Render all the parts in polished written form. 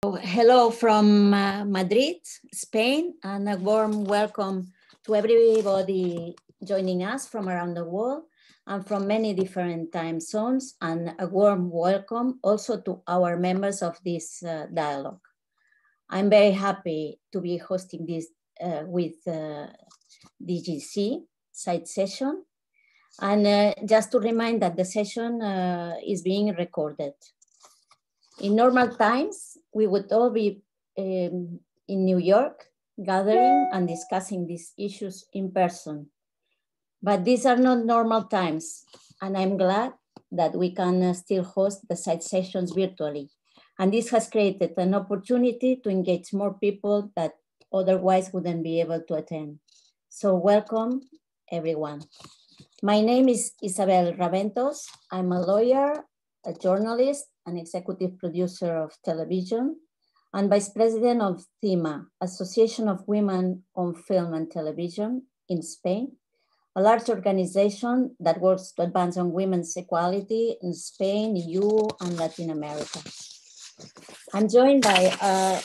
Hello from Madrid, Spain, and a warm welcome to everybody joining us from around the world and from many different time zones, and a warm welcome also to our members of this dialogue. I'm very happy to be hosting this with DGC side session. And just to remind that the session is being recorded. In normal times, we would all be in New York, gathering and discussing these issues in person. But these are not normal times, and I'm glad that we can still host the side sessions virtually. And this has created an opportunity to engage more people that otherwise wouldn't be able to attend. So welcome, everyone. My name is Isabel Raventos. I'm a lawyer, a journalist, an executive producer of television, and vice president of CIMA, Association of Women on Film and Television in Spain, a large organization that works to advance on women's equality in Spain, EU, and Latin America. I'm joined by a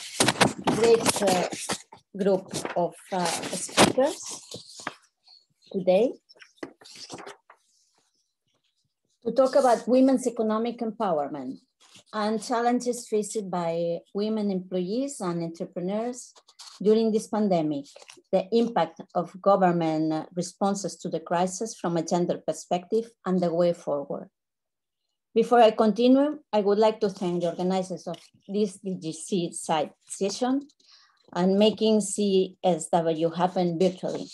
great group of speakers today to talk about women's economic empowerment and challenges faced by women employees and entrepreneurs during this pandemic, the impact of government responses to the crisis from a gender perspective, and the way forward. Before I continue, I would like to thank the organizers of this DGC side session and making CSW happen virtually.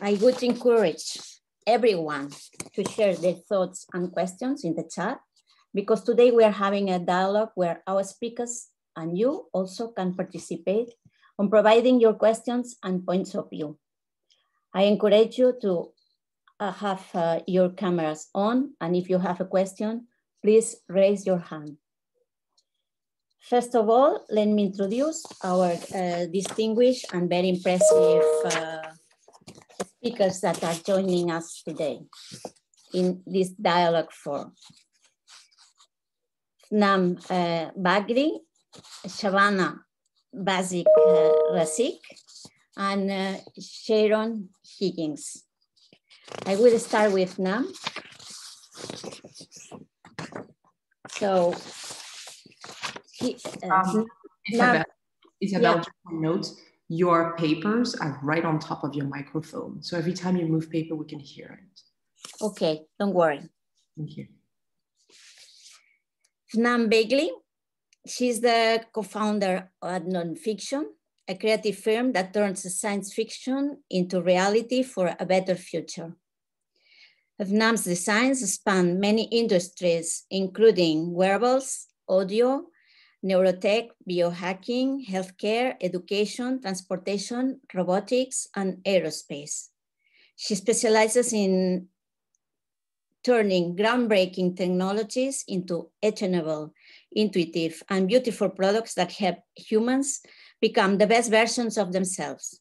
I would encourage everyone to share their thoughts and questions in the chat, because today we are having a dialogue where our speakers and you also can participate on providing your questions and points of view. I encourage you to have your cameras on, and if you have a question, please raise your hand. First of all, let me introduce our distinguished and very impressive speakers that are joining us today in this dialogue forum. Phnam Bagley, Shabana Basij-Rasikh, and Sharon Higgins. I will start with Phnam. So, Isabel, yeah. Just a note, your papers are right on top of your microphone. So every time you move paper, we can hear it. Okay, don't worry. Thank you. Phnam Bagley, she's the co-founder at Nonfiction, a creative firm that turns science fiction into reality for a better future. Phnam's designs span many industries, including wearables, audio, neurotech, biohacking, healthcare, education, transportation, robotics, and aerospace. She specializes in turning groundbreaking technologies into attainable, intuitive, and beautiful products that help humans become the best versions of themselves.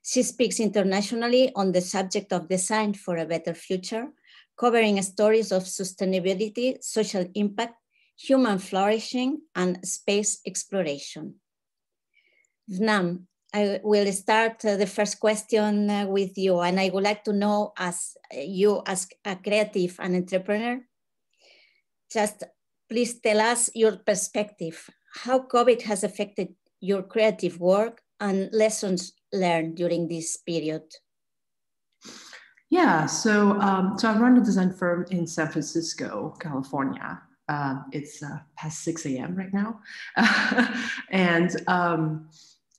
She speaks internationally on the subject of design for a better future, covering stories of sustainability, social impact, human flourishing, and space exploration. Phnam, I will start the first question with you, and I would like to know, as you as a creative and entrepreneur, just please tell us your perspective, how COVID has affected your creative work and lessons learned during this period. Yeah, so I run a design firm in San Francisco, California. It's past 6 a.m. right now.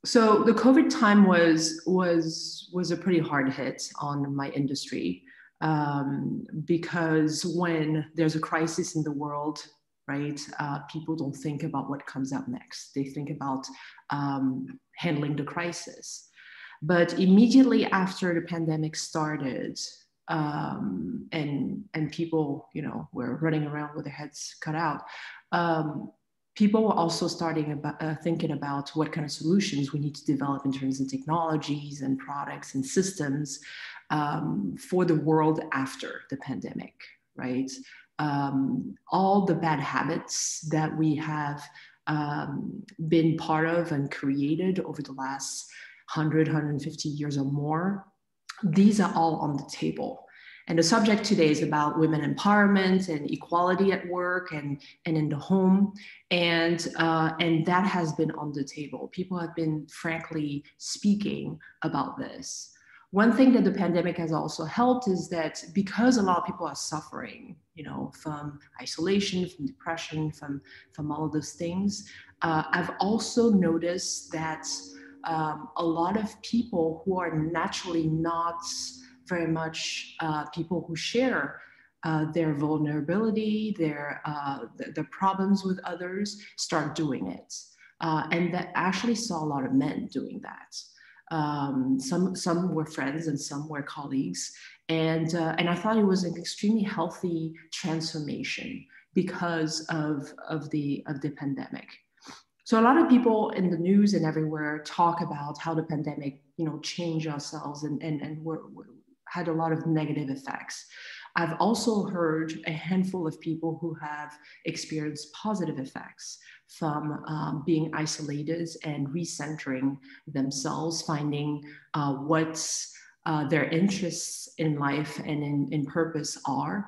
So the COVID time was a pretty hard hit on my industry because when there's a crisis in the world, right, people don't think about what comes up next. They think about handling the crisis. But immediately after the pandemic started, and people, were running around with their heads cut out, people were also starting thinking about what kind of solutions we need to develop in terms of technologies and products and systems for the world after the pandemic, right? all the bad habits that we have been part of and created over the last 100, 150 years or more, these are all on the table. And the subject today is about women empowerment and equality at work and in the home. And that has been on the table. People have been frankly speaking about this. One thing that the pandemic has also helped is that because a lot of people are suffering, you know, from isolation, from depression, from all of those things, I've also noticed that a lot of people who are naturally not very much people who share their vulnerability, their problems with others, start doing it. And that actually saw a lot of men doing that. Some were friends and some were colleagues. And I thought it was an extremely healthy transformation because of the pandemic. So a lot of people in the news and everywhere talk about how the pandemic, you know, changed ourselves and had a lot of negative effects. I've also heard a handful of people who have experienced positive effects from being isolated and recentering themselves, finding what their interests in life and in purpose are,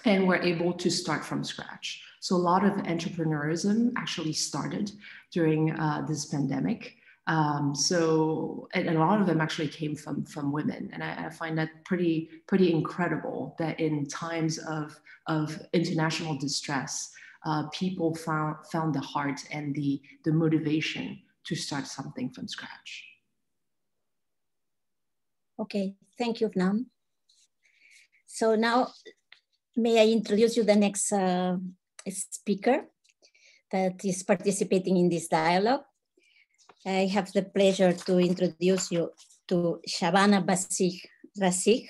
and were able to start from scratch. So a lot of entrepreneurism actually started during this pandemic. And a lot of them actually came from women. And I find that pretty incredible that in times of international distress, people found the heart and the motivation to start something from scratch. Okay, thank you, Phnam. So now, may I introduce you the next speaker that is participating in this dialogue. I have the pleasure to introduce you to Shabana Basij-Rasikh.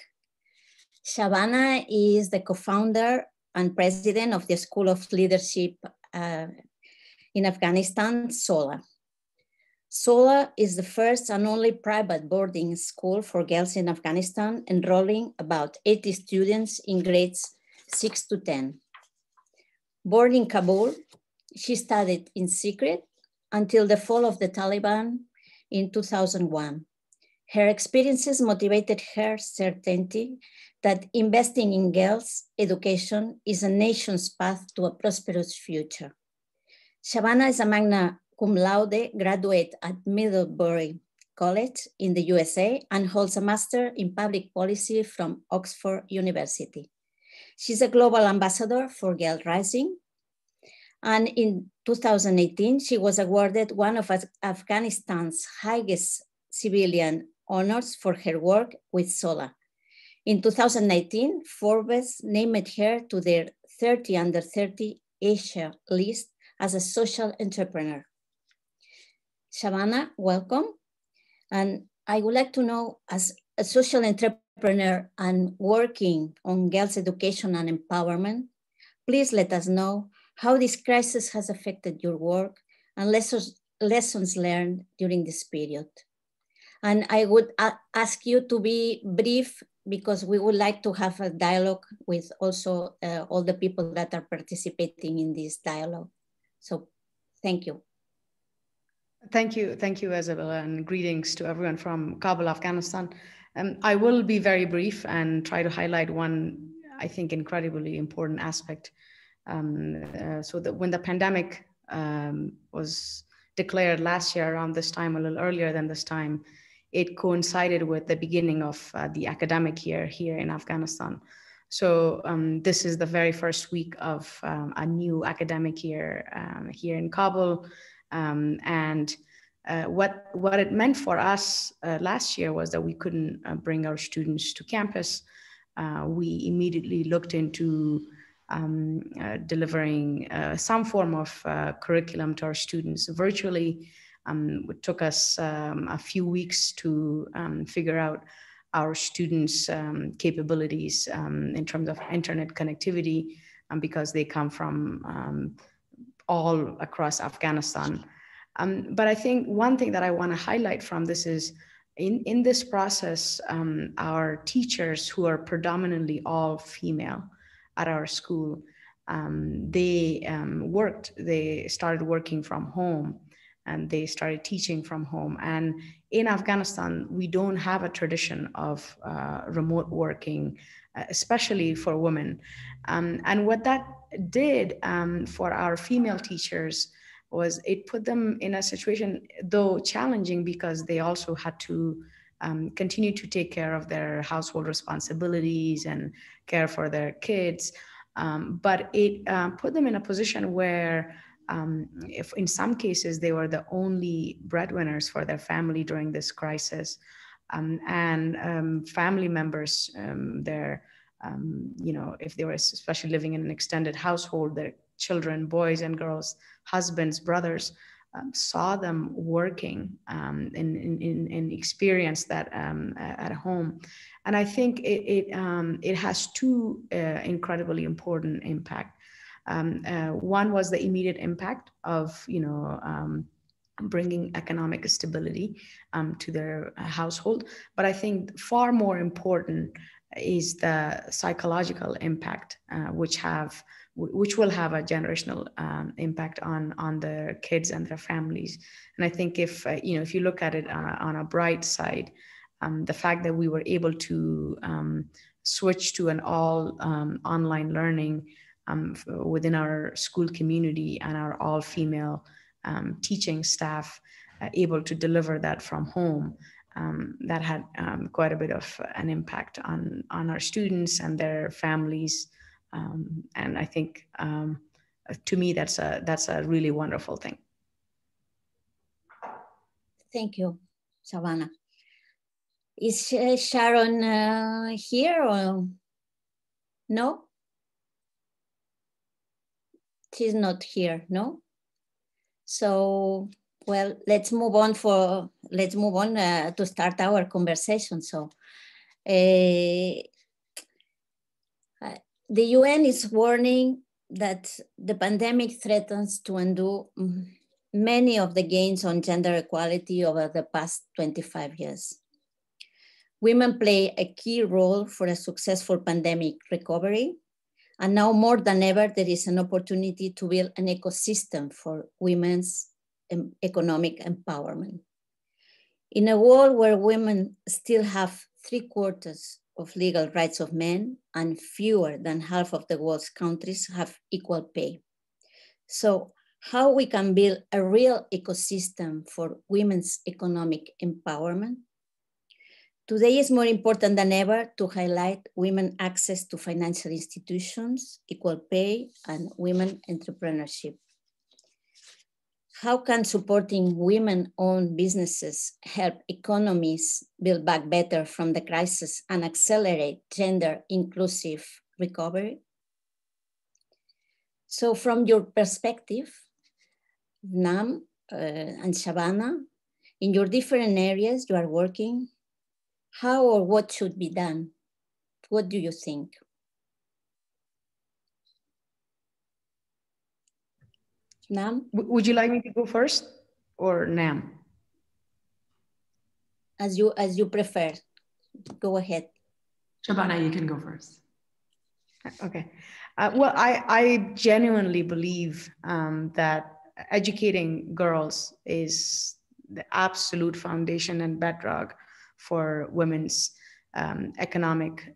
Shabana is the co-founder and president of the School of Leadership in Afghanistan, Sola. Sola is the first and only private boarding school for girls in Afghanistan, enrolling about 80 students in grades 6 to 10. Born in Kabul, she studied in secret until the fall of the Taliban in 2001. Her experiences motivated her certainty that investing in girls' education is a nation's path to a prosperous future. Shabana is a magna cum laude graduate at Middlebury College in the USA and holds a master in public policy from Oxford University. She's a global ambassador for Girl Rising. And in 2018, she was awarded one of Afghanistan's highest civilian honors for her work with Sola. In 2019, Forbes named her to their 30 under 30 Asia list as a social entrepreneur. Shabana, welcome. And I would like to know, as a social entrepreneur and working on girls' education and empowerment, please let us know how this crisis has affected your work and lessons learned during this period. And I would ask you to be brief because we would like to have a dialogue with also all the people that are participating in this dialogue. So thank you. Thank you, Isabel, and greetings to everyone from Kabul, Afghanistan. I will be very brief and try to highlight one, I think, incredibly important aspect. So that when the pandemic was declared last year around this time, a little earlier than this time, it coincided with the beginning of the academic year here in Afghanistan. So this is the very first week of a new academic year here in Kabul. And what it meant for us last year was that we couldn't bring our students to campus. We immediately looked into delivering some form of curriculum to our students virtually. It took us a few weeks to figure out our students' capabilities in terms of internet connectivity, because they come from all across Afghanistan. But I think one thing that I want to highlight from this is in this process, our teachers, who are predominantly all female, at our school, they started working from home, and they started teaching from home. And in Afghanistan, we don't have a tradition of remote working, especially for women. And what that did for our female teachers was it put them in a situation, though challenging, because they also had to continue to take care of their household responsibilities and care for their kids. But it put them in a position where if in some cases they were the only breadwinners for their family during this crisis, and family members, if they were especially living in an extended household, their children, boys and girls, husbands, brothers, saw them working and experienced that at home. And I think it has two incredibly important impact. One was the immediate impact of bringing economic stability to their household, but I think far more important is the psychological impact, which will have a generational impact on their kids and their families. And I think if you look at it on a bright side, the fact that we were able to switch to an all online learning within our school community, and our all-female teaching staff able to deliver that from home, that had quite a bit of an impact on our students and their families. And I think to me, that's a really wonderful thing. Thank you, Shabana. Is Sharon here or no? She's not here, no? So, well, let's move on to start our conversation. So, the UN is warning that the pandemic threatens to undo many of the gains on gender equality over the past 25 years. Women play a key role for a successful pandemic recovery. And now more than ever, there is an opportunity to build an ecosystem for women's economic empowerment. In a world where women still have 3/4 of legal rights of men and fewer than half of the world's countries have equal pay. So how we can build a real ecosystem for women's economic empowerment? Today is more important than ever to highlight women's access to financial institutions, equal pay, and women entrepreneurship. How can supporting women-owned businesses help economies build back better from the crisis and accelerate gender-inclusive recovery? So from your perspective, Phnam and Shabana, in your different areas you are working, how or what should be done? What do you think? Phnam? Would you like me to go first or Nam? As you prefer. Go ahead. Shabana, you can go first. Okay. Well, I genuinely believe that educating girls is the absolute foundation and bedrock for women's economic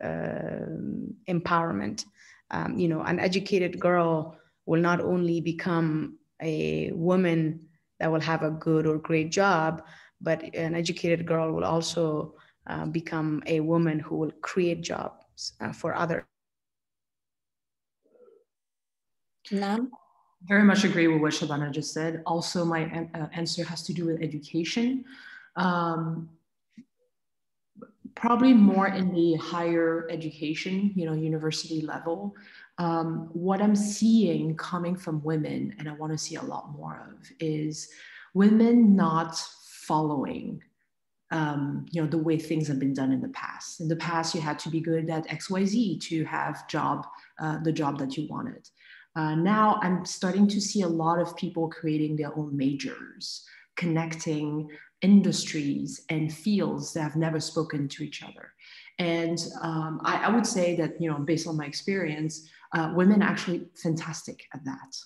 empowerment. An educated girl will not only become a woman that will have a good or great job, but an educated girl will also become a woman who will create jobs for others. Phnam? Very much agree with what Shabana just said. Also, my answer has to do with education. Probably more in the higher education, university level. What I'm seeing coming from women, and I want to see a lot more of, is women not following the way things have been done in the past. In the past, you had to be good at XYZ to have the job that you wanted. Now I'm starting to see a lot of people creating their own majors, connecting industries and fields that have never spoken to each other. And I would say that, you know, based on my experience, women are actually fantastic at that.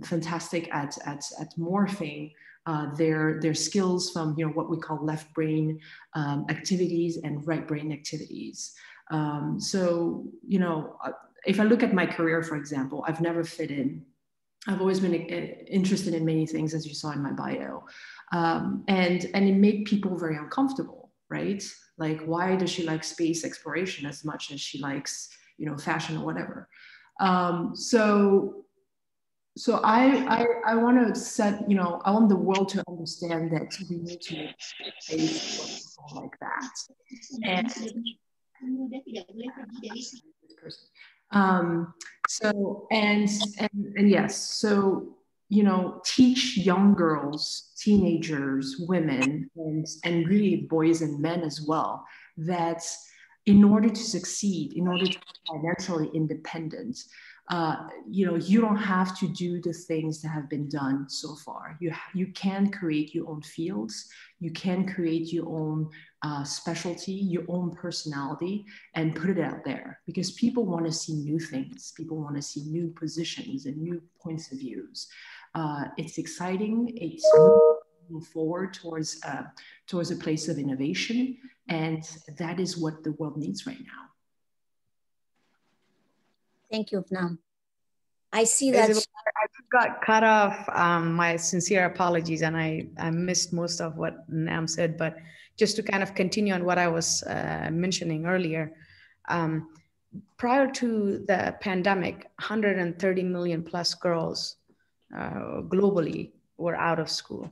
Fantastic at morphing their skills from, you know, what we call left brain activities and right brain activities. So, you know, if I look at my career, for example, I've never fit in. I've always been interested in many things, as you saw in my bio. And it made people very uncomfortable, right? Like, why does she like space exploration as much as she likes, you know, fashion or whatever? So I want to set, you know, I want the world to understand that we need to make space for people like that. And yes, so, you know, teach young girls, teenagers, women, and really boys and men as well, that in order to succeed, in order to be financially independent, you know, you don't have to do the things that have been done so far. You can create your own fields. You can create your own specialty, your own personality, and put it out there, because people want to see new things. People want to see new positions and new points of views. It's exciting. It's moving forward towards a place of innovation, and that is what the world needs right now. Thank you, Phnam. I see that. I just got cut off. My sincere apologies, and I missed most of what Phnam said, but just to kind of continue on what I was mentioning earlier, prior to the pandemic, 130 million plus girls globally were out of school.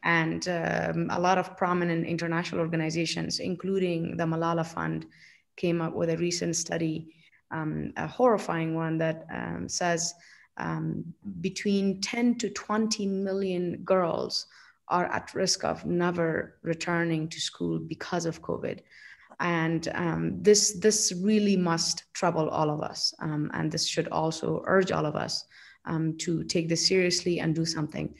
And a lot of prominent international organizations, including the Malala Fund, came up with a recent study, a horrifying one, that says between 10 to 20 million girls are at risk of never returning to school because of COVID. And this really must trouble all of us. And this should also urge all of us to take this seriously and do something.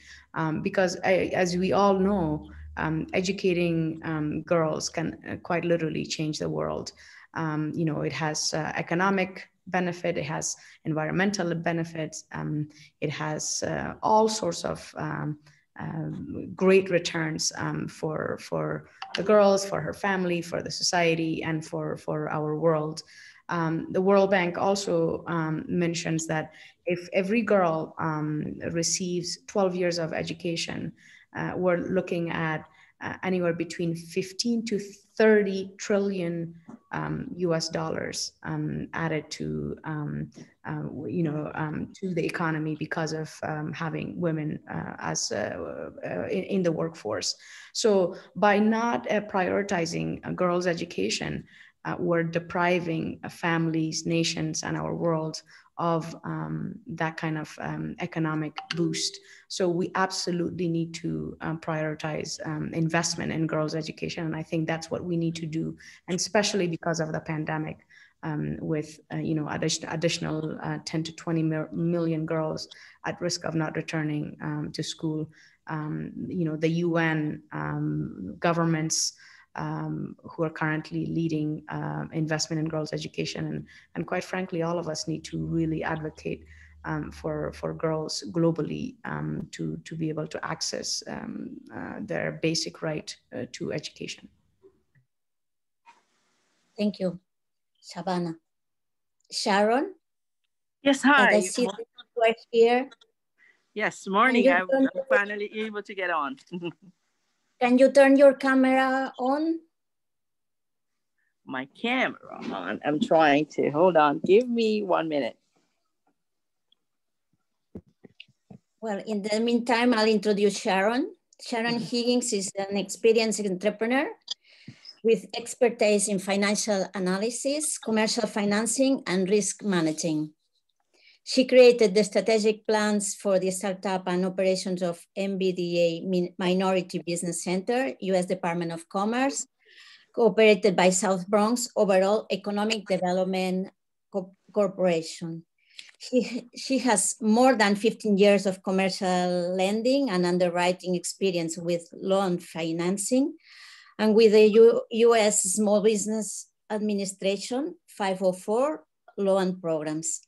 Because as we all know, educating girls can quite literally change the world. You know, it has economic benefit, it has environmental benefits, it has all sorts of great returns for the girls, for her family, for the society, and for our world. The World Bank also mentions that if every girl receives 12 years of education, we're looking at anywhere between 15 to 30 trillion US dollars added to, you know, to the economy because of having women as in the workforce. So by not prioritizing girls' education, we're depriving families, nations, and our world of that kind of economic boost. So we absolutely need to prioritize investment in girls' education. And I think that's what we need to do, and especially because of the pandemic, with you know, additional 10 to 20 million girls at risk of not returning to school. You know, the UN, governments, who are currently leading investment in girls' education. And quite frankly, all of us need to really advocate for girls globally to be able to access their basic right to education. Thank you, Shabana. Sharon? Yes, hi. I see that you are here. Yes, morning. I'm finally able to get on. Can you turn your camera on? My camera on. I'm trying to. Hold on. Give me 1 minute. Well, in the meantime, I'll introduce Sharon. Sharon Higgins is an experienced entrepreneur with expertise in financial analysis, commercial financing, and risk managing. She created the strategic plans for the startup and operations of MBDA Minority Business Center, U.S. Department of Commerce, cooperated by South Bronx Overall Economic Development Corporation. She has more than 15 years of commercial lending and underwriting experience with loan financing and with the U.S. Small Business Administration 504 Law and Programs.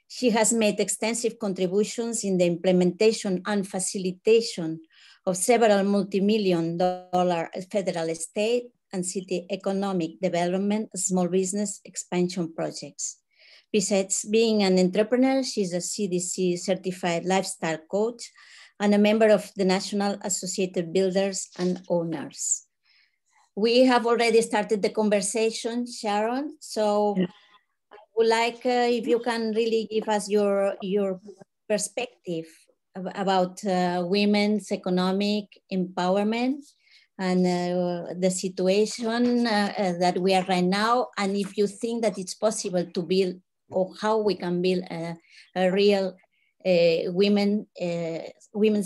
She has made extensive contributions in the implementation and facilitation of several multi-million-dollar federal, state, and city economic development, small business expansion projects. Besides being an entrepreneur, she's a CDC certified lifestyle coach and a member of the National Associated Builders and Owners. We have already started the conversation, Sharon, so I would like if you can really give us your perspective about women's economic empowerment and the situation that we are right now, and if you think that it's possible to build, or how we can build a real women's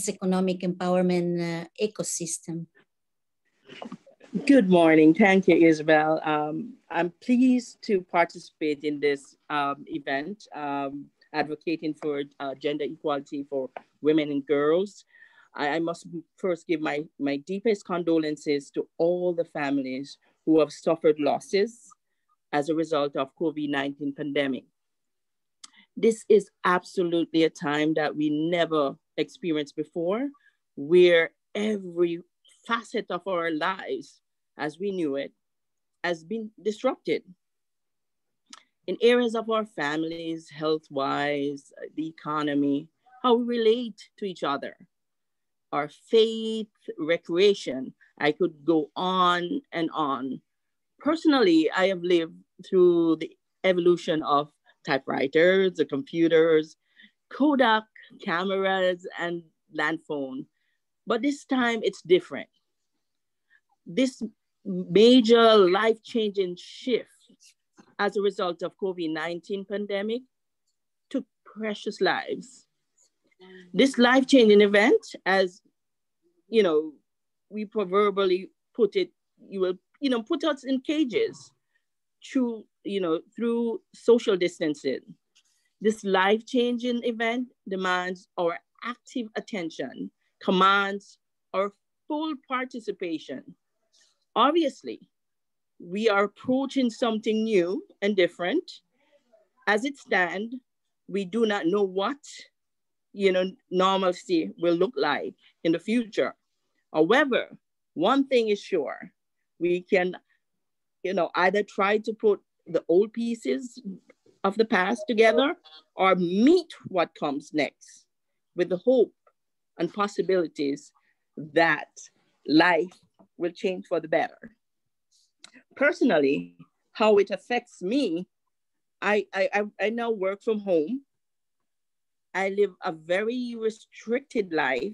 economic empowerment ecosystem. Good morning. Thank you, Isabel. I'm pleased to participate in this event, advocating for gender equality for women and girls. I must first give my deepest condolences to all the families who have suffered losses as a result of COVID-19 pandemic. This is absolutely a time that we never experienced before, where every facet of our lives, as we knew it, has been disrupted. In areas of our families, health-wise, the economy, how we relate to each other, our faith, recreation. I could go on and on. Personally, I have lived through the evolution of typewriters, the computers, Kodak cameras, and land phone. But this time it's different. This major life-changing shift as a result of COVID-19 pandemic took precious lives. This life-changing event, as you know, we proverbially put it, you will put us in cages through social distancing. This life-changing event demands our active attention, commands our full participation. Obviously, we are approaching something new and different. As it stands, we do not know what normalcy will look like in the future. However, one thing is sure, we can either try to put the old pieces of the past together or meet what comes next with the hope and possibilities that life will change for the better. Personally, how it affects me, I now work from home. I live a very restricted life.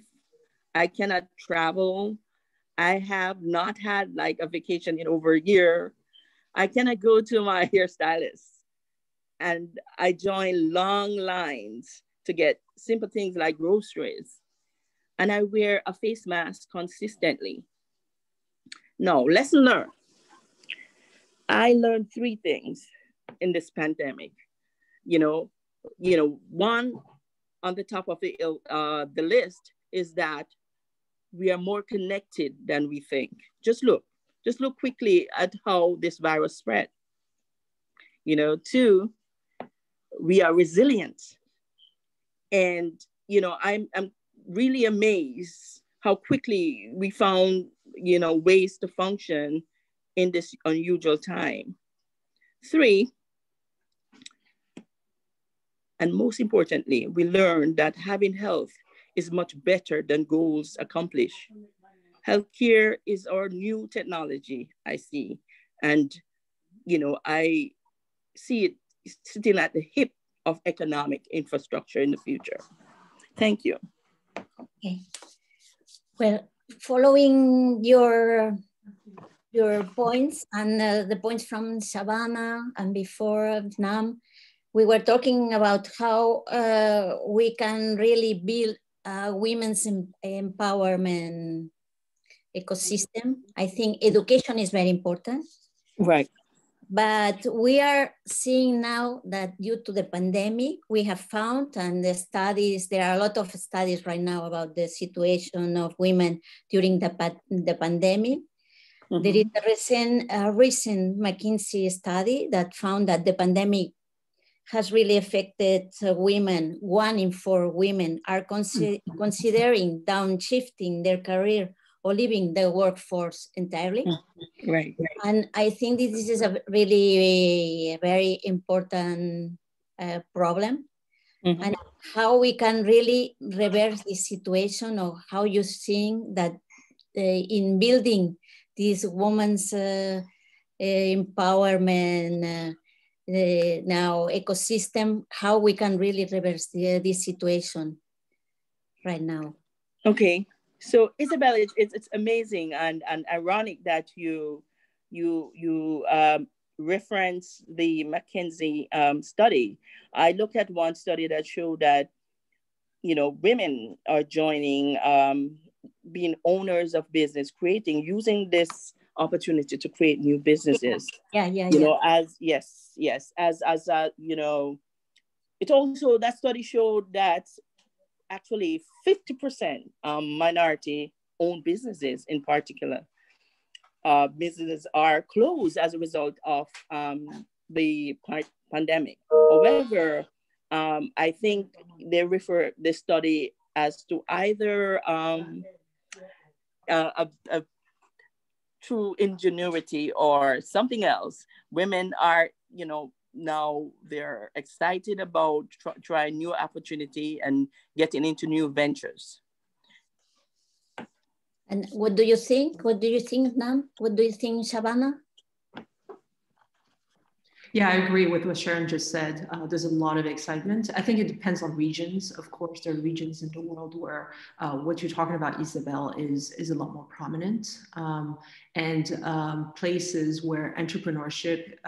I cannot travel. I have not had like a vacation in over a year. I cannot go to my hairstylist. And I join long lines to get simple things like groceries. And I wear a face mask consistently. Now, lesson learned. I learned 3 things in this pandemic. One on the top of the list is that we are more connected than we think. Just look quickly at how this virus spread. 2, we are resilient. And, I'm really amazed how quickly we found, ways to function in this unusual time. 3, and most importantly, we learned that having health is much better than goals accomplished. Healthcare is our new technology, I see. And, I see it sitting at the hip of economic infrastructure in the future. Thank you. Okay. Well, following your points and the points from Shabana and before Phnam, we were talking about how we can really build a women's empowerment ecosystem. I think education is very important. Right. But we are seeing now that due to the pandemic, we have found, and the studies, there are a lot of studies right now about the situation of women during the pandemic. There is a recent McKinsey study that found that the pandemic has really affected women. 1 in 4 women are considering downshifting their career or leaving the workforce entirely. Right. And I think this is a really very important problem. And how we can really reverse this situation, or how you're seeing that in building this women's empowerment now ecosystem, how we can really reverse this situation right now. Okay, so Isabel, it's amazing and ironic that you reference the McKinsey study. I looked at one study that showed that, you know, women are joining, being owners of business, using this opportunity to create new businesses. Yeah. You know, as you know, it also, that study showed that actually 50% minority-owned businesses in particular, businesses are closed as a result of the pandemic. However, I think they refer the study as to either true ingenuity or something else. Women are, you know, now they're excited about trying new opportunity and getting into new ventures. And what do you think? What do you think, Phnam? What do you think, Shabana? Yeah, I agree with what Sharon just said. There's a lot of excitement. I think it depends on regions. Of course, there are regions in the world where what you're talking about, Isabel, is a lot more prominent. And places where entrepreneurship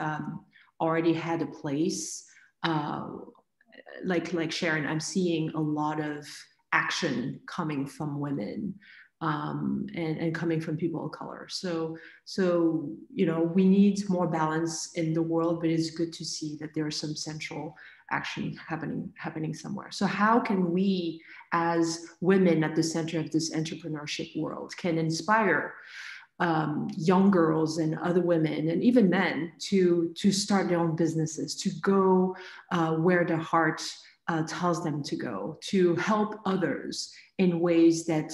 already had a place. Like Sharon, I'm seeing a lot of action coming from women. And coming from people of color. So, you know, we need more balance in the world, but it's good to see that there is some central action happening somewhere. So how can we, as women at the center of this entrepreneurship world, can inspire young girls and other women and even men to start their own businesses, to go where their heart tells them to go, to help others in ways that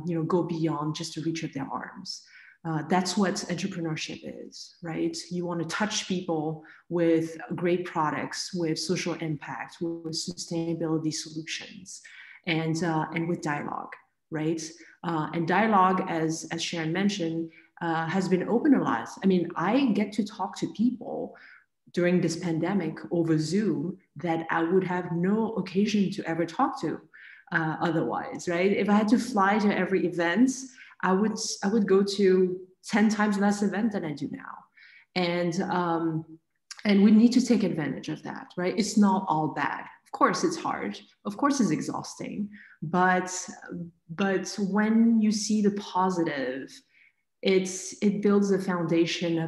you know, go beyond just the reach of their arms. That's what entrepreneurship is, right? You want to touch people with great products, with social impact, with sustainability solutions, and with dialogue, right? And dialogue, as Sharon mentioned, has been open a lot. I mean, I get to talk to people during this pandemic over Zoom that I would have no occasion to ever talk to otherwise, right? If I had to fly to every event, I would go to 10 times less event than I do now. And we need to take advantage of that, right? It's not all bad. Of course it's hard. Of course it's exhausting, but when you see the positive, it builds a foundation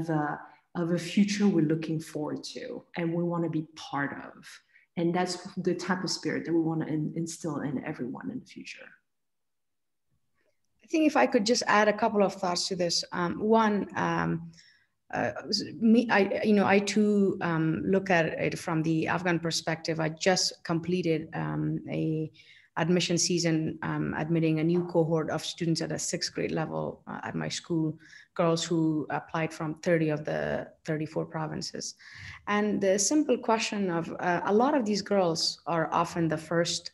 of a future we're looking forward to and we want to be part of. And that's the type of spirit that we want to instill in everyone in the future. I think if I could just add a couple of thoughts to this. One, I too look at it from the Afghan perspective. I just completed a admission season, admitting a new cohort of students at a 6th grade level at my school, girls who applied from 30 of the 34 provinces. And the simple question of a lot of these girls are often the first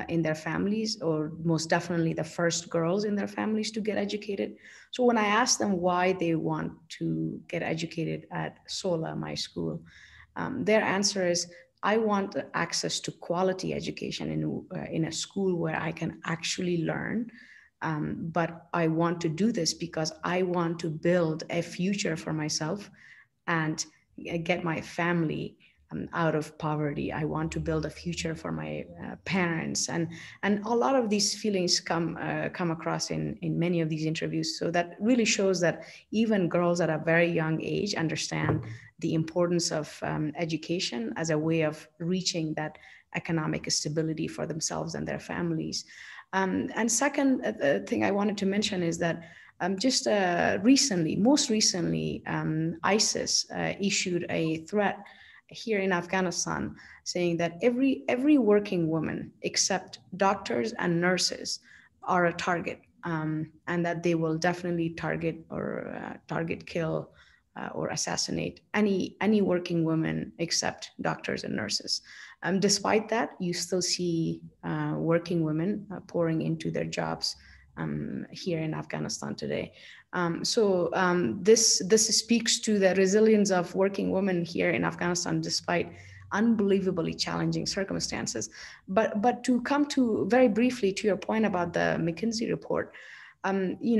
in their families, or most definitely the first girls in their families to get educated. So when I ask them why they want to get educated at Sola, my school, their answer is, I want access to quality education in a school where I can actually learn. But I want to do this because I want to build a future for myself and get my family out of poverty. I want to build a future for my parents. And a lot of these feelings come across in many of these interviews. So that really shows that even girls at a very young age understand the importance of education as a way of reaching that economic stability for themselves and their families. And second thing I wanted to mention is that just most recently, ISIS issued a threat here in Afghanistan saying that every working woman except doctors and nurses are a target, and that they will definitely target, kill, or assassinate any working woman except doctors and nurses. Despite that, you still see working women pouring into their jobs here in Afghanistan today. This speaks to the resilience of working women here in Afghanistan despite unbelievably challenging circumstances. But to come to very briefly to your point about the McKinsey report, we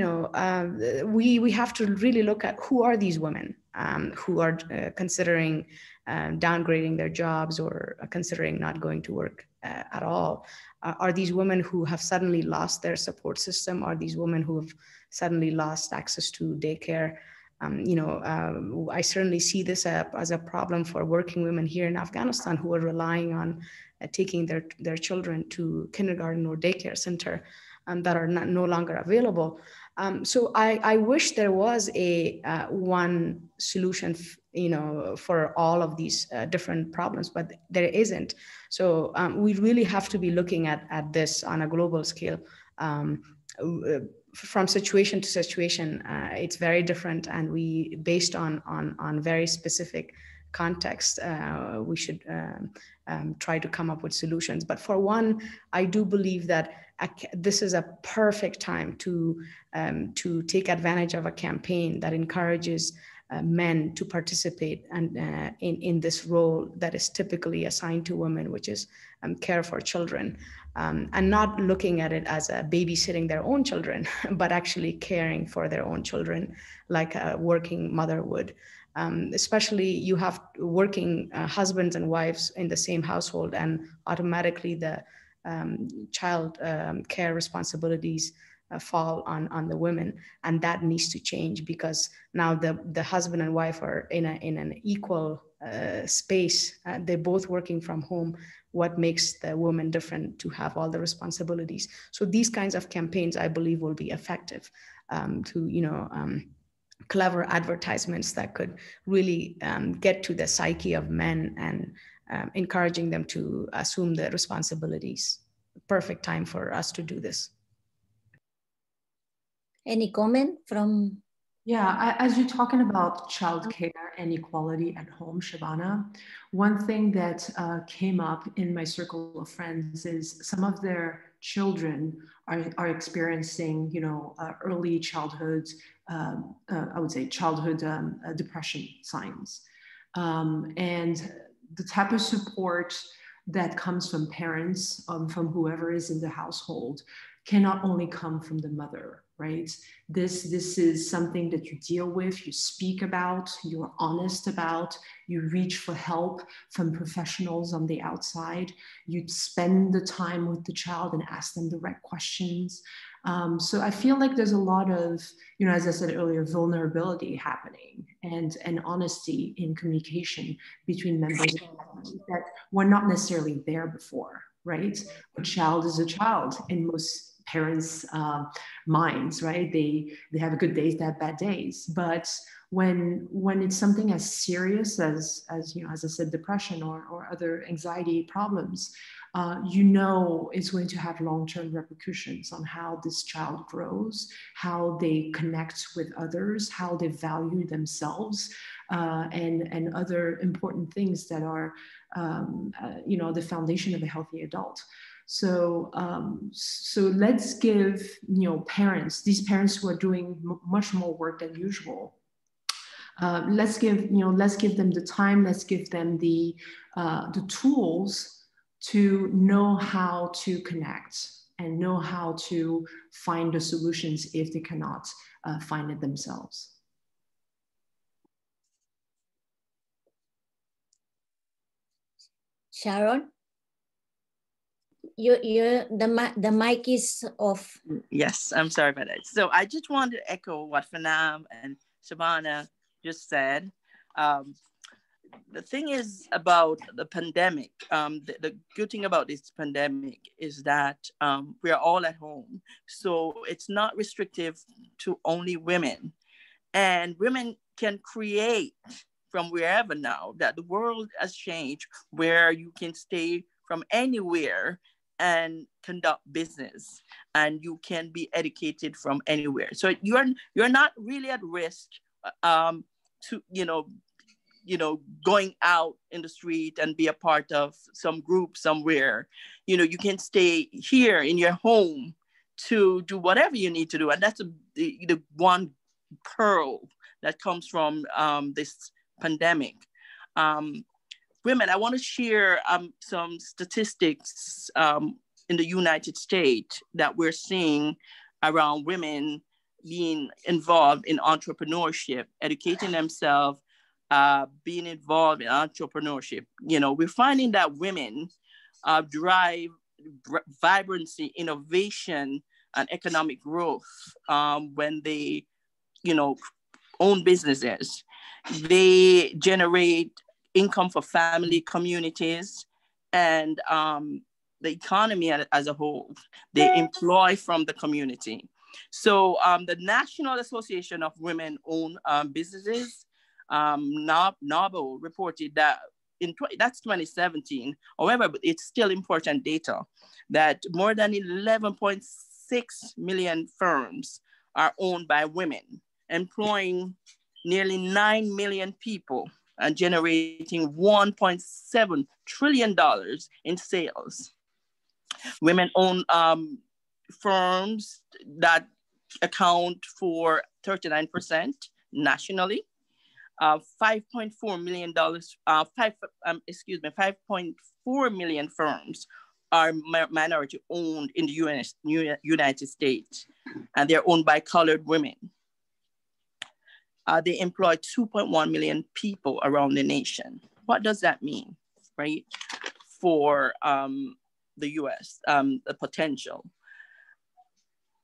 have to really look at who are these women who are considering downgrading their jobs or considering not going to work at all. Are these women who have suddenly lost their support system? Are these women who have suddenly lost access to daycare? I certainly see this as a problem for working women here in Afghanistan who are relying on taking their children to kindergarten or daycare center that are no longer available. So I wish there was a one solution, for all of these different problems, but there isn't. So we really have to be looking at this on a global scale. From situation to situation, it's very different, and based on very specific context, we should try to come up with solutions. But for one, I do believe that this is a perfect time to take advantage of a campaign that encourages men to participate and in this role that is typically assigned to women, which is care for children, and not looking at it as a babysitting their own children, but actually caring for their own children like a working mother would. Especially you have working husbands and wives in the same household, and automatically the child care responsibilities fall on the women, and that needs to change, because now the husband and wife are in an equal space. They're both working from home. What makes the woman different to have all the responsibilities? So these kinds of campaigns, I believe, will be effective clever advertisements that could really get to the psyche of men and encouraging them to assume their responsibilities. Perfect time for us to do this. Any comment from? Yeah, as you're talking about childcare and equality at home, Shabana, one thing that came up in my circle of friends is some of their children are experiencing, early childhood, I would say childhood depression signs. And the type of support that comes from parents, from whoever is in the household, cannot only come from the mother, right? This is something that you deal with, you speak about, you're honest about, you reach for help from professionals on the outside, you spend the time with the child and ask them the right questions. So I feel like there's a lot of, as I said earlier, vulnerability happening and honesty in communication between members of the family that were not necessarily there before, right? A child is a child in most parents' minds, right? They have good days, they have bad days. But when it's something as serious as I said, depression or other anxiety problems, it's going to have long-term repercussions on how this child grows, how they connect with others, how they value themselves, and other important things that are, the foundation of a healthy adult. So let's give, these parents who are doing much more work than usual, let's give them the time, let's give them the tools to know how to connect and know how to find the solutions if they cannot find it themselves. Sharon? The mic is off. Yes, I'm sorry about that. So I just wanted to echo what Phnam and Shabana just said. the thing is about the pandemic, the good thing about this pandemic is that we are all at home. So it's not restrictive to only women. And women can create from wherever now, that the world has changed, where you can stay from anywhere and conduct business, and you can be educated from anywhere. So you're not really at risk to going out in the street and be a part of some group somewhere. You can stay here in your home to do whatever you need to do, and that's the one pearl that comes from this pandemic. Women, I want to share some statistics in the United States that we're seeing around women being involved in entrepreneurship, educating themselves, being involved in entrepreneurship. We're finding that women drive vibrancy, innovation, and economic growth when they, own businesses. They generate income for family, communities, and the economy as a whole. They employ from the community. So the National Association of Women-Owned Businesses, NABO, reported that that's 2017. However, it's still important data that more than 11.6 million firms are owned by women, employing nearly 9 million people and generating $1.7 trillion in sales. Women-owned firms that account for 39% nationally. $5.4 million, 5.4 million firms are minority owned in the United States, and they're owned by colored women. They employ 2.1 million people around the nation. What does that mean, right? For the US, the potential.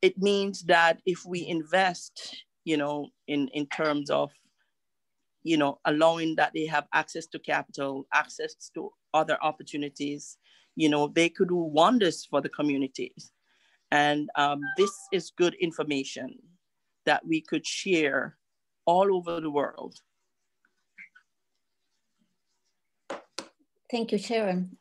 It means that if we invest, in terms of, allowing that they have access to capital, access to other opportunities, they could do wonders for the communities. And this is good information that we could share all over the world. Thank you, Sharon.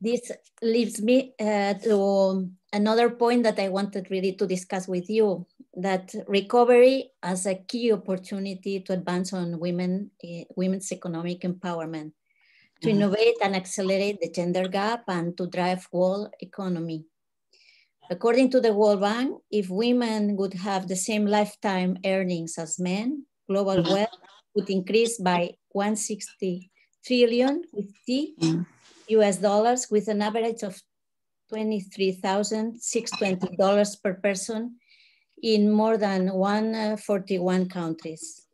This leads me to another point that I wanted really to discuss with you, that recovery as a key opportunity to advance on women's economic empowerment, to innovate and accelerate the gender gap, and to drive world economy. According to the World Bank, if women would have the same lifetime earnings as men, global wealth would increase by 160 trillion US dollars, with an average of $23,620 per person in more than 141 countries.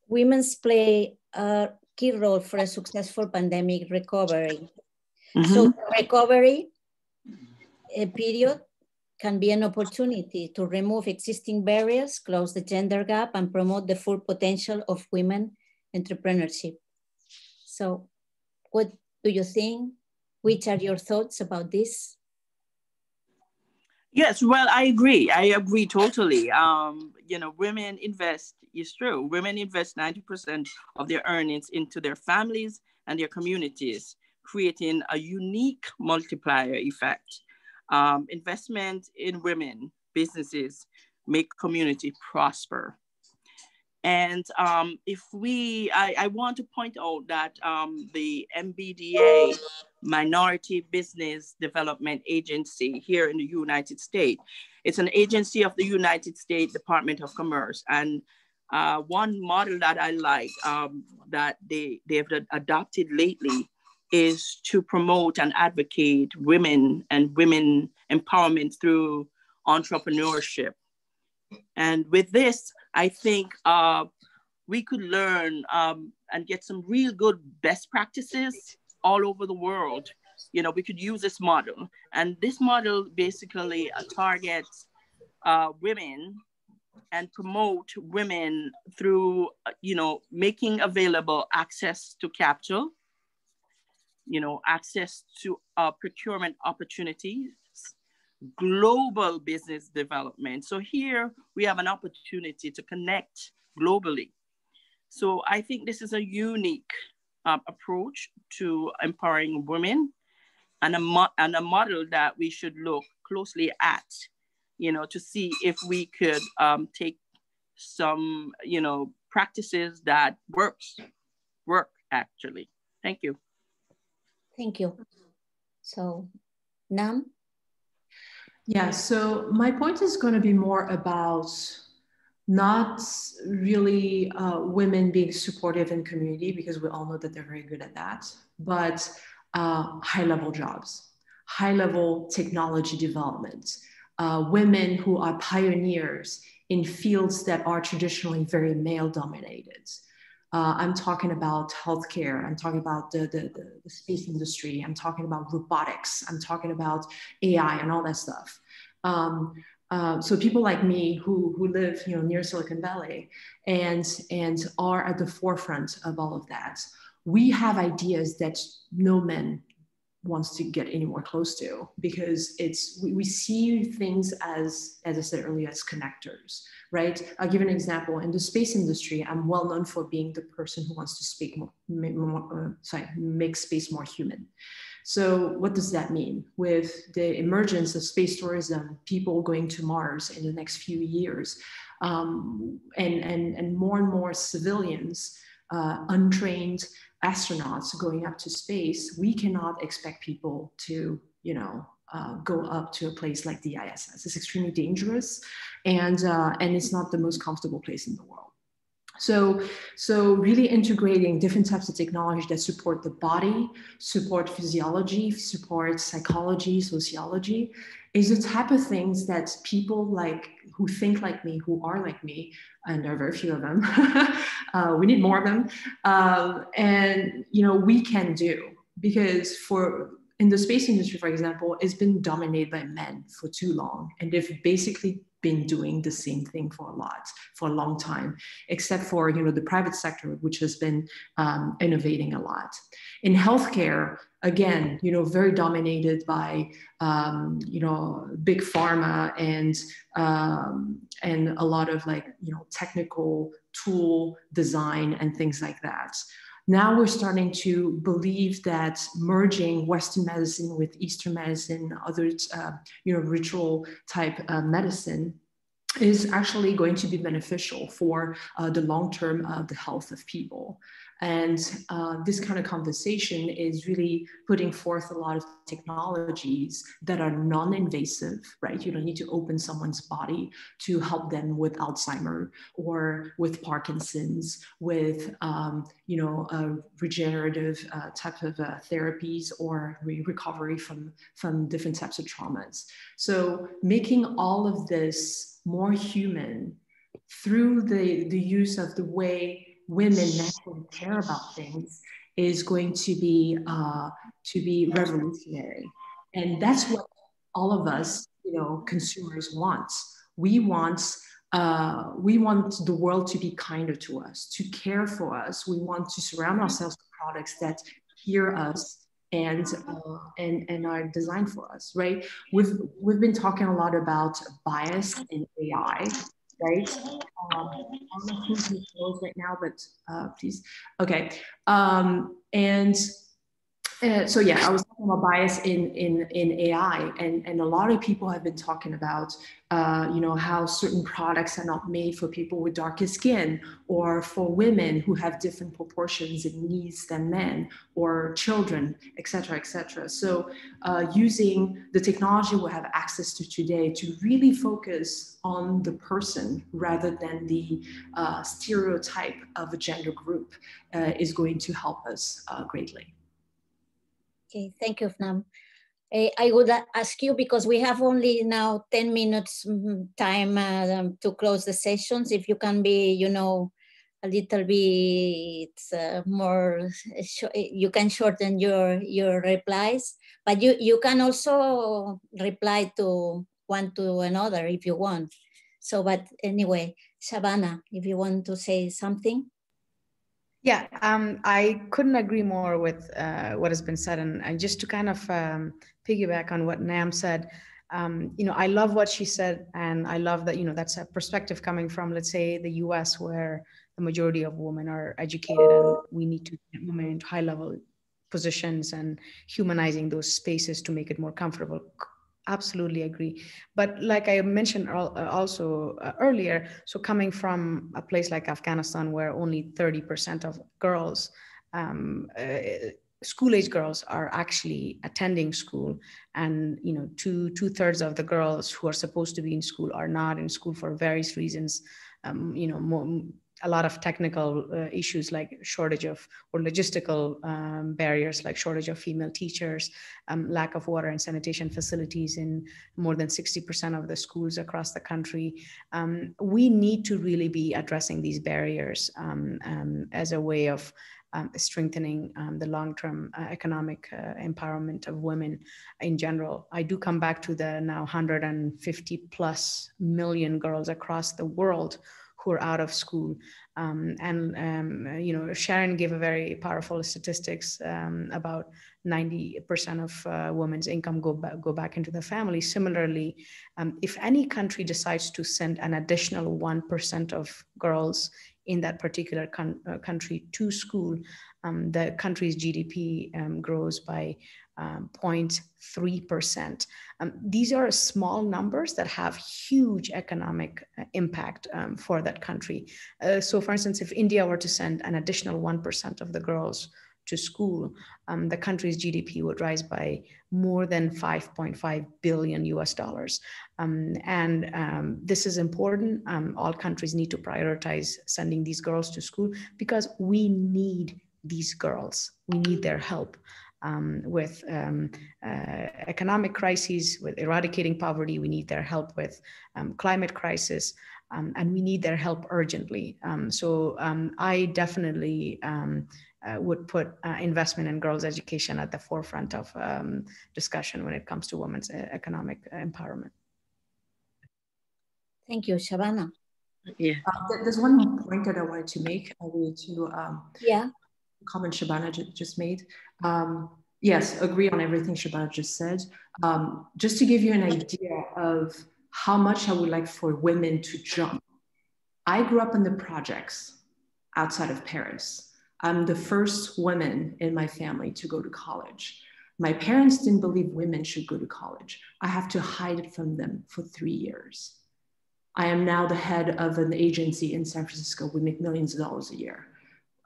Women's play a key role for a successful pandemic recovery. So recovery period can be an opportunity to remove existing barriers, close the gender gap, and promote the full potential of women entrepreneurship. So what do you think? Which are your thoughts about this? Yes, well, I agree. I agree totally. Women invest, it's true. Women invest 90% of their earnings into their families and their communities, creating a unique multiplier effect. Investment in women businesses make community prosper. And I want to point out that the MBDA, Minority Business Development Agency here in the United States, it's an agency of the United States Department of Commerce. And one model that I like that they've adopted lately is to promote and advocate women and women empowerment through entrepreneurship. And with this, I think we could learn and get some real good best practices all over the world. We could use this model. And this model basically targets women and promote women through, making available access to capital, access to procurement opportunities, global business development. So here we have an opportunity to connect globally. So I think this is a unique approach to empowering women, and a model that we should look closely at, to see if we could take some, practices that work actually. Thank you. Thank you. So, Phnam? Yeah, so my point is going to be more about not really women being supportive in community, because we all know that they're very good at that, but high-level jobs, high-level technology development, women who are pioneers in fields that are traditionally very male-dominated. I'm talking about healthcare. I'm talking about the space industry. I'm talking about robotics. I'm talking about AI and all that stuff. So people like me who live near Silicon Valley and are at the forefront of all of that, we have ideas that no man wants to get any more close to, because we see things as I said earlier, as connectors, right? I'll give an example. In the space industry, I'm well known for being the person who wants to make space more human. So what does that mean? With the emergence of space tourism, people going to Mars in the next few years, and more civilians, untrained astronauts going up to space, we cannot expect people to, go up to a place like the ISS. It's extremely dangerous, and it's not the most comfortable place in the world. So really integrating different types of technology that support the body, support physiology, support psychology, sociology, is the type of things that people who think like me, who are like me, and there are very few of them, we need more of them, and we can do, because in the space industry, for example, it's been dominated by men for too long, and they've basically been doing the same thing for a long time, except for the private sector, which has been innovating a lot. In healthcare, again, very dominated by big pharma and a lot of technical tool design and things like that. Now we're starting to believe that merging Western medicine with Eastern medicine, other ritual type medicine, is actually going to be beneficial for the long term of the health of people. And this kind of conversation is really putting forth a lot of technologies that are non-invasive, right? You don't need to open someone's body to help them with Alzheimer or with Parkinson's, with regenerative type of therapies, or recovery from different types of traumas. So making all of this more human through the use of the way women naturally care about things is going to be revolutionary. And that's what all of us, consumers want. We want the world to be kinder to us, to care for us. We want to surround ourselves with products that hear us and are designed for us, right? We've been talking a lot about bias in AI, right? I don't know who's in close right now, but please. Okay. So yeah, I was talking about bias in AI, and a lot of people have been talking about, how certain products are not made for people with darker skin, or for women who have different proportions and needs than men, or children, et cetera, et cetera. So using the technology we have access to today to really focus on the person rather than the stereotype of a gender group is going to help us greatly. Okay, thank you, Phnam. I would ask you, because we have only now 10 minutes time to close the sessions, if you can be, a little bit more, you can shorten your replies, but you can also reply to one to another if you want. So, but anyway, Shabana, if you want to say something. Yeah, I couldn't agree more with what has been said. And just to kind of piggyback on what Nam said, you know, I love what she said. And I love that, you know, that's a perspective coming from, let's say, the US, where the majority of women are educated and we need to get women into high level positions and humanizing those spaces to make it more comfortable. Absolutely agree. But like I mentioned also earlier, so coming from a place like Afghanistan, where only 30% of girls, school-age girls, are actually attending school, and you know, two-thirds of the girls who are supposed to be in school are not in school for various reasons. You know, a lot of technical issues like shortage of, or logistical barriers like shortage of female teachers, lack of water and sanitation facilities in more than 60% of the schools across the country. We need to really be addressing these barriers as a way of strengthening the long-term economic empowerment of women in general. I do come back to the now 150 plus million girls across the world who are out of school. You know, Sharon gave a very powerful statistics about 90% of women's income go back into the family. Similarly, if any country decides to send an additional 1% of girls in that particular country to school, the country's GDP grows by 0.3%. These are small numbers that have huge economic impact for that country. So for instance, if India were to send an additional 1% of the girls to school, the country's GDP would rise by more than 5.5 billion US dollars. This is important. All countries need to prioritize sending these girls to school because we need these girls. We need their help. With economic crises, with eradicating poverty, we need their help with climate crisis, and we need their help urgently. I definitely would put investment in girls' education at the forefront of discussion when it comes to women's economic empowerment. Thank you, Shabana. Yeah. There's one point that I wanted to make to comment Shabana just made. Yes, agree on everything Shabana just said. Just to give you an idea of how much I would like for women to jump. I grew up in the projects outside of Paris. I'm the first woman in my family to go to college. My parents didn't believe women should go to college. I have to hide it from them for 3 years. I am now the head of an agency in San Francisco. We make millions of dollars a year.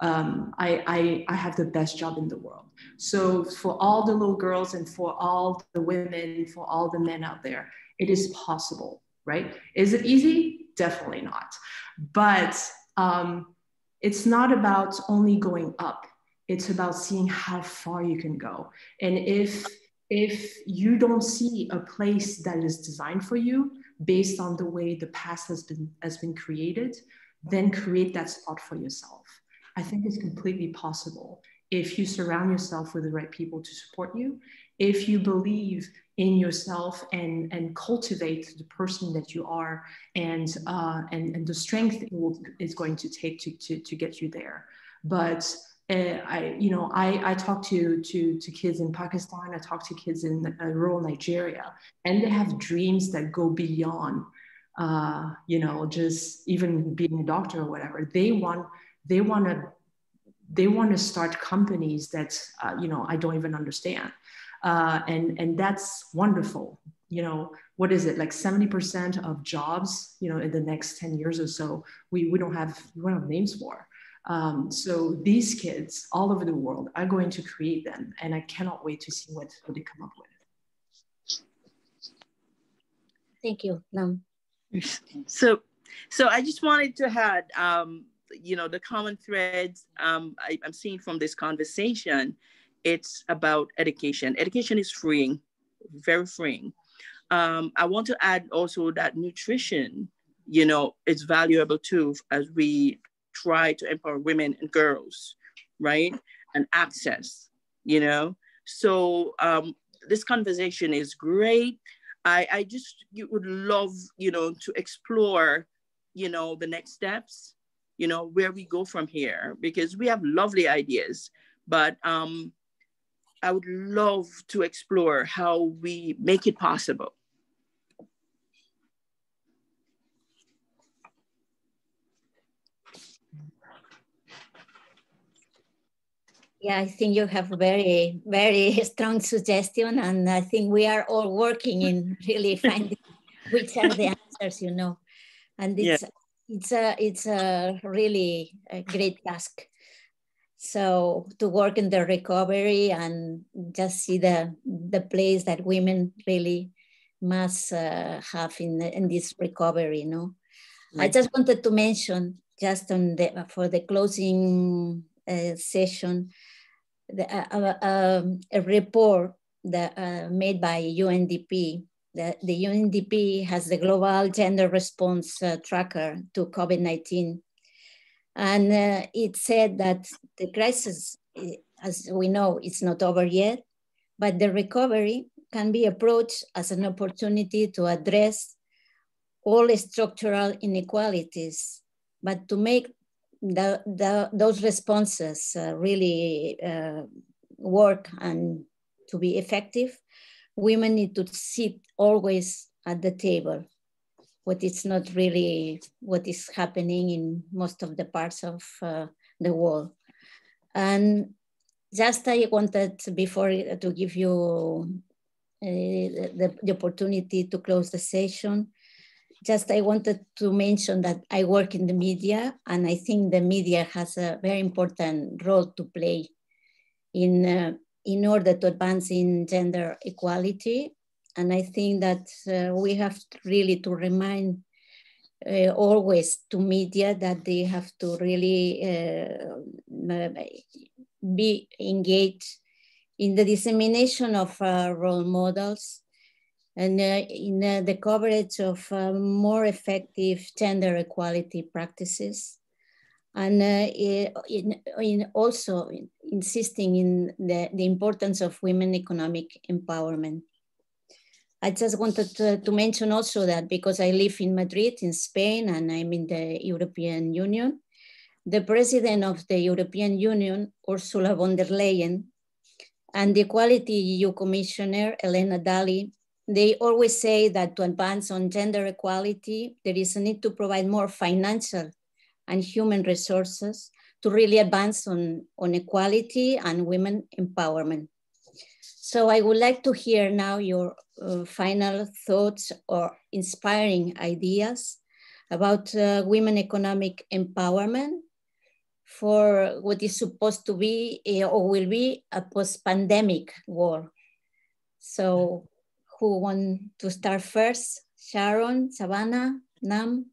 I have the best job in the world. So for all the little girls and for all the women, for all the men out there, it is possible, right? Is it easy? Definitely not. But it's not about only going up. It's about seeing how far you can go. And if you don't see a place that is designed for you based on the way the past has been created, then create that spot for yourself. I think it's completely possible if you surround yourself with the right people to support you, if you believe in yourself and cultivate the person that you are and the strength it's going to take to get you there. But I talk to kids in Pakistan, I talk to kids in rural Nigeria, and they have dreams that go beyond, just even being a doctor or whatever. They want to start companies that, I don't even understand. And that's wonderful. What is it, like 70% of jobs, in the next 10 years or so, we don't have names for. So these kids all over the world are going to create them. And I cannot wait to see what they come up with. Thank you, Phnam. So I just wanted to add, the common threads I'm seeing from this conversation, it's about education. Education is freeing, very freeing. I want to add also that nutrition, is valuable too, as we try to empower women and girls, right? And access, So this conversation is great. I just would love, to explore, the next steps, where we go from here, because we have lovely ideas, but I would love to explore how we make it possible. Yeah, I think you have a very, very strong suggestion, and I think we are all working in really finding which are the answers, and it's a really a great task. So to work in the recovery and just see the place that women really must have in this recovery, I just wanted to mention just for the closing session, a report that made by UNDP. The UNDP has the Global Gender Response Tracker to COVID-19. And it said that the crisis, as we know, it's not over yet, but the recovery can be approached as an opportunity to address all structural inequalities, but to make those responses really work and to be effective, women need to sit always at the table, what is not really what is happening in most of the parts of the world. And just I wanted, before to give you the opportunity to close the session, just I wanted to mention that I work in the media, and I think the media has a very important role to play in order to advance in gender equality. And I think that we have really to remind always to media that they have to really be engaged in the dissemination of role models and in the coverage of more effective gender equality practices. And in also insisting in the importance of women economic empowerment. I just wanted to mention also that because I live in Madrid, in Spain, and I'm in the European Union, the president of the European Union, Ursula von der Leyen, and the Equality EU Commissioner, Elena Dalli, they always say that to advance on gender equality, there is a need to provide more financial and human resources to really advance on equality and women empowerment. So I would like to hear now your final thoughts or inspiring ideas about women economic empowerment for what is supposed to be or will be a post-pandemic world. So who want to start first? Sharon, Shabana, Phnam?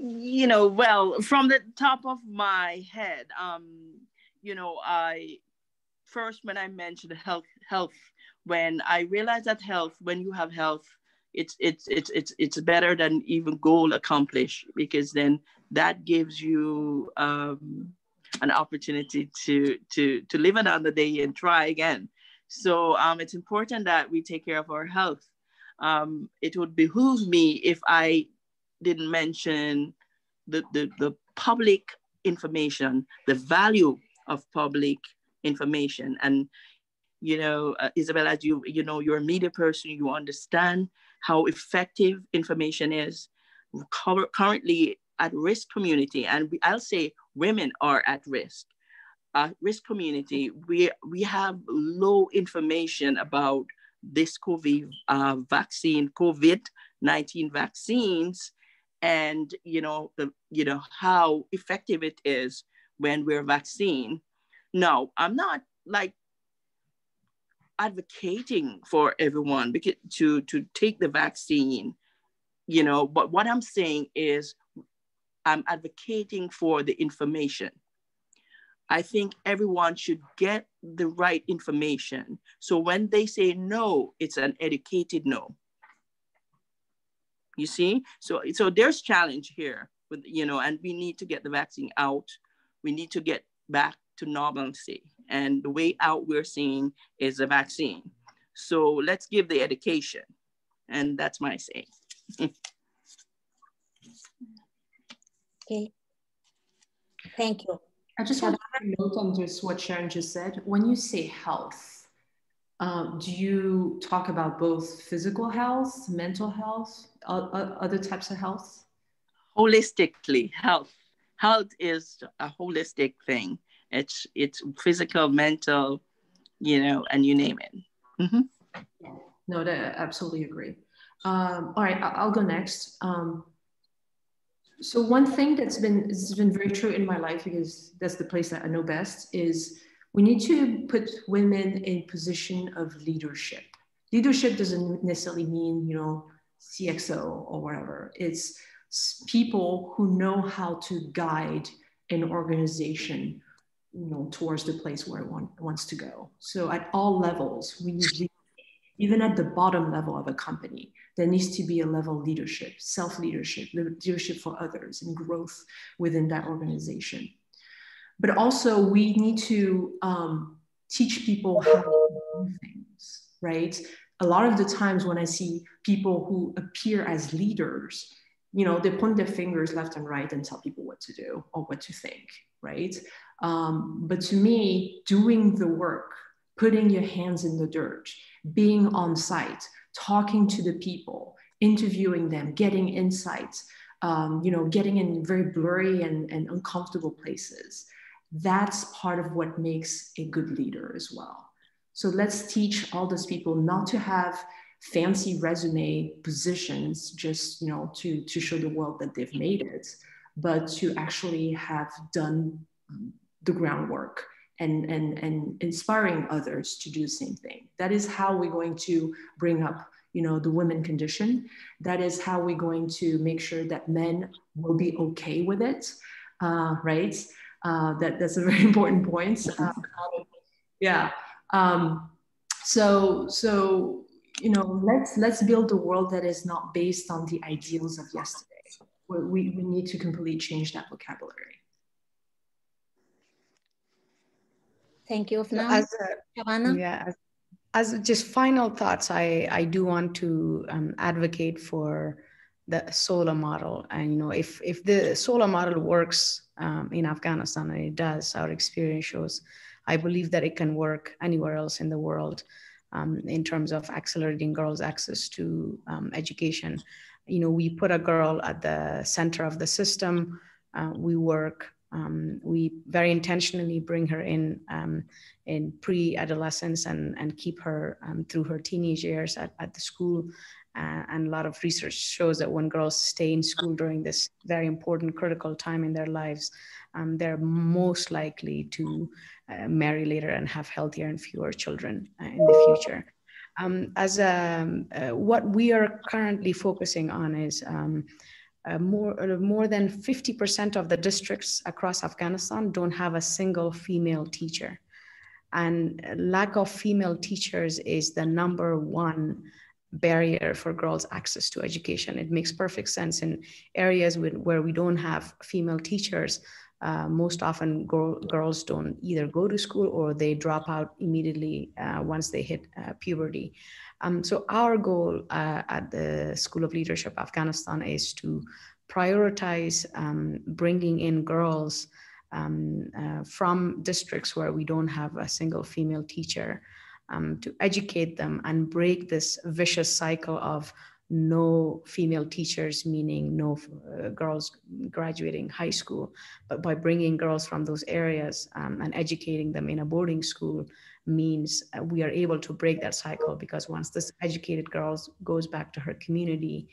Well, from the top of my head, I first, when I mentioned health, when I realized that when you have health, it's better than even goal accomplished, because then that gives you an opportunity to live another day and try again. So it's important that we take care of our health. It would behoove me if I didn't mention the public information, the value of public information. And, Isabel, as you're a media person, you understand how effective information is. Currently at risk community, and I'll say women are at risk. Risk community, we have low information about this COVID-19 vaccines, and how effective it is when we're vaccinated. Now, I'm not like advocating for everyone to take the vaccine, but what I'm saying is I'm advocating for the information. I think everyone should get the right information. So when they say no, it's an educated no. You see? So there's challenge here with, and we need to get the vaccine out. We need to get back to normalcy. And the way out we're seeing is a vaccine. So let's give the education. And that's my say. Okay, thank you. I just want to note on just what Sharon just said. When you say health, do you talk about both physical health, mental health, other types of health? Holistically, health. Health is a holistic thing. It's physical, mental, you know, and you name it. Mm-hmm. No, I absolutely agree. All right, I'll go next. So one thing that's been very true in my life, because that's the place that I know best, is we need to put women in position of leadership. Leadership doesn't necessarily mean, you know, CXO or whatever. It's people who know how to guide an organization, you know, towards the place where it wants to go. So at all levels, we need leadership. Even at the bottom level of a company, there needs to be a level of leadership, self-leadership, leadership for others, and growth within that organization. But also we need to teach people how to do things, right? A lot of the times when I see people who appear as leaders, you know, they point their fingers left and right and tell people what to do or what to think, right? But to me, doing the work, putting your hands in the dirt, being on site, talking to the people, interviewing them, getting insights, you know, getting in very blurry and uncomfortable places. That's part of what makes a good leader as well. So let's teach all those people not to have fancy resume positions just, you know, to show the world that they've made it, but to actually have done the groundwork and inspiring others to do the same thing. That is how we're going to bring up, you know, the women condition. That is how we're going to make sure that men will be okay with it, right? That's a very important point. Yeah. So you know, let's build a world that is not based on the ideals of yesterday. We need to completely change that vocabulary. Thank you, Phnam. Shabana? Yeah, as just final thoughts, I do want to advocate for the Sola model. And, you know, if the Sola model works in Afghanistan, and it does, our experience shows, I believe that it can work anywhere else in the world in terms of accelerating girls' access to education. You know, we put a girl at the center of the system. We work. We very intentionally bring her in pre-adolescence and keep her through her teenage years at the school. And a lot of research shows that when girls stay in school during this very important, critical time in their lives, they're most likely to marry later and have healthier and fewer children in the future. What we are currently focusing on is more than 50% of the districts across Afghanistan don't have a single female teacher. And lack of female teachers is the #1 barrier for girls' access to education. It makes perfect sense in areas where we don't have female teachers. Most often girls don't either go to school or they drop out immediately once they hit puberty. So our goal at the School of Leadership Afghanistan is to prioritize bringing in girls from districts where we don't have a single female teacher, to educate them and break this vicious cycle of no female teachers, meaning no girls graduating high school. But by bringing girls from those areas and educating them in a boarding school means we are able to break that cycle, because once this educated girl goes back to her community,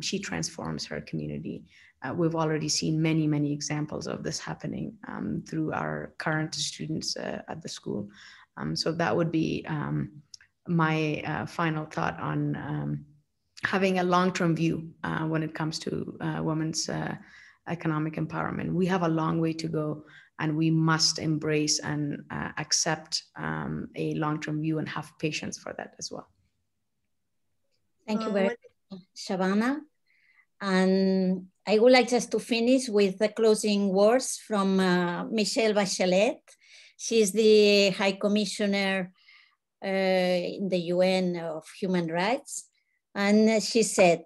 she transforms her community. We've already seen many, many examples of this happening through our current students at the school. So that would be my final thought on having a long-term view when it comes to women's economic empowerment. We have a long way to go, and we must embrace and accept a long-term view and have patience for that as well. Thank you very much, Shabana. And I would like just to finish with the closing words from Michelle Bachelet. She's the High Commissioner in the UN of Human Rights. And she said,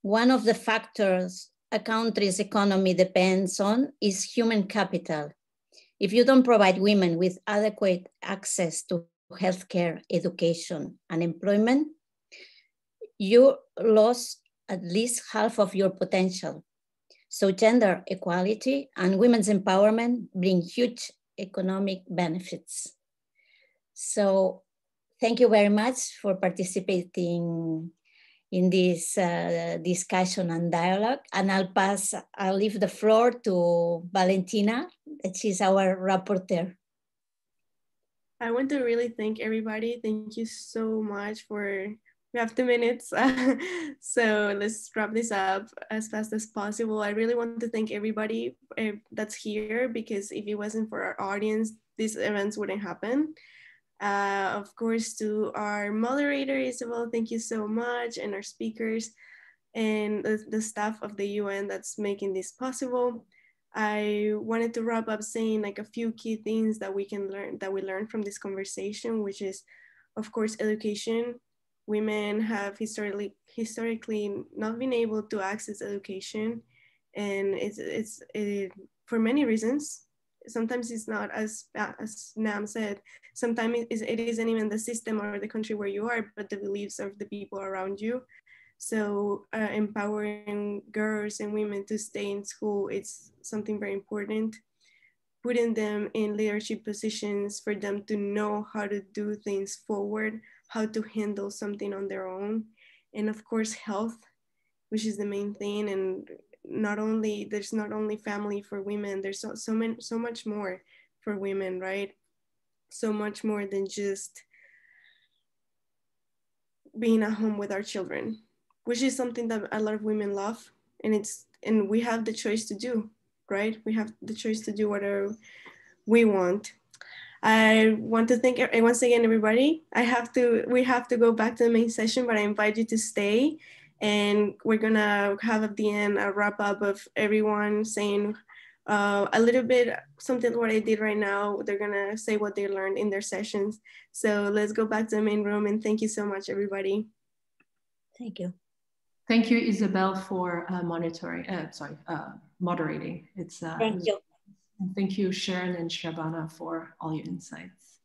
one of the factors a country's economy depends on is human capital. If you don't provide women with adequate access to healthcare, education, and employment, you lost at least half of your potential. So gender equality and women's empowerment bring huge economic benefits. So thank you very much for participating in this discussion and dialogue. And I'll leave the floor to Valentina, that she's our rapporteur. I want to really thank everybody. Thank you so much for, we have 2 minutes. So let's wrap this up as fast as possible. I really want to thank everybody that's here, because if it wasn't for our audience, these events wouldn't happen. Of course, to our moderator, Isabel, thank you so much, and our speakers and the staff of the UN that's making this possible. I wanted to wrap up saying like a few key things that we can learn, that we learned from this conversation, which is, of course, education. Women have historically not been able to access education, and it's for many reasons. Sometimes it's not as Phnam said, sometimes it isn't even the system or the country where you are, but the beliefs of the people around you. So empowering girls and women to stay in school, it's something very important. Putting them in leadership positions for them to know how to do things forward, how to handle something on their own. And of course, health, which is the main thing. And there's not only family for women, there's so much more for women, right? So much more than just being at home with our children, which is something that a lot of women love. And we have the choice to do, right? We have the choice to do whatever we want. I want to thank once again, everybody. We have to go back to the main session, but I invite you to stay. And we're gonna have at the end a wrap up of everyone saying a little bit something what I did right now. They're gonna say what they learned in their sessions. So let's go back to the main room, and thank you so much, everybody. Thank you. Thank you, Isabel, for moderating. Thank you. And thank you, Sharon and Shabana, for all your insights.